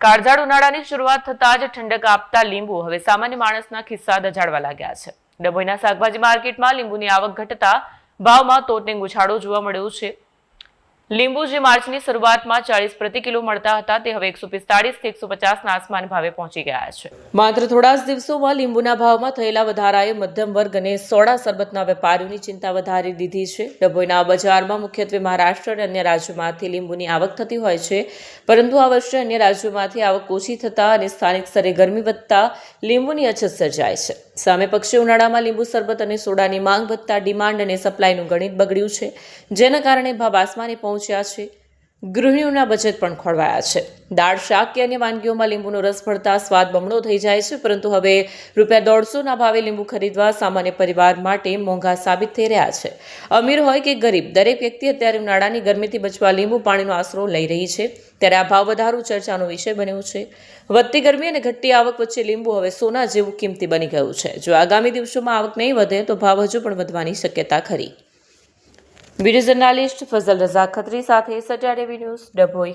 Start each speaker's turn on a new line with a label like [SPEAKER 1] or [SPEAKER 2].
[SPEAKER 1] કાળઝાળ ઉનાળાની શરૂઆત થતાં જ ઠંડક આપતા લીંબુ હવે સામાન્ય માણસના ખિસ્સા દજાડવા લાગ્યા છે। ડભોઈના શાકભાજી માર્કેટમાં લીંબુની આવક ઘટતા ભાવમાં તોતિંગ ઉછાળો જોવા મળ્યો છે। લીંબુ જે માર્ચની શરૂઆતમાં 40 પ્રતિ કિલો મળતા હતા તે હવે 145 થી 150ના આસમાન ભાવે પહોંચી ગયા છે। માત્ર થોડા જ દિવસોમાં લીંબુના ભાવમાં થયેલા વધારાએ મધ્યમ વર્ગ અને સોડા શરબતના વેપારીઓની ચિંતા વધારી દીધી છે। ડભોઈના બજારમાં મુખ્યત્વે મહારાષ્ટ્ર અને અન્ય રાજ્યોમાંથી લીંબુની આવક થતી હોય છે, પરંતુ આ વર્ષે અન્ય રાજ્યોમાંથી આવક ઓછી થતા અને સ્થાનિક સ્તરે ગરમી વધતા લીંબુની અછત સર્જાય છે। સામે પક્ષે ઉનાળામાં લીંબુ શરબત અને સોડાની માંગ વધતા ડિમાન્ડ અને સપ્લાયનું ગણિત બગડ્યું છે, જેના કારણે ભાવ આસમાને પહોંચ્યા છે। ગૃહિણીઓના બજેટ પણ ખોરવાયા છે। દાળ, શાક કે અન્ય વાનગીઓમાં લીંબુનો રસ ભરતા સ્વાદ બમણો થઈ જાય છે, પરંતુ હવે ₹150ના ભાવે લીંબુ ખરીદવા સામાન્ય પરિવાર માટે મોંઘા સાબિત થઈ રહ્યા છે। અમીર હોય કે ગરીબ, દરેક વ્યક્તિ અત્યારે ઉનાળાની ગરમીથી બચવા લીંબુ પાણીનો આશરો લઈ રહી છે। ત્યારે આ ભાવ વધારો ચર્ચાનો વિષય બન્યો છે। વધતી ગરમી અને ઘટતી આવક વચ્ચે લીંબુ હવે સોના જેવું કિંમતી બની ગયું છે। જો આગામી દિવસોમાં આવક નહીં વધે તો ભાવ હજુ પણ વધવાની શક્યતા ખરી। वीडियो जर्नलिस्ट फजल रजा खत्री साथे सत्या टीवी न्यूज़ डभोई।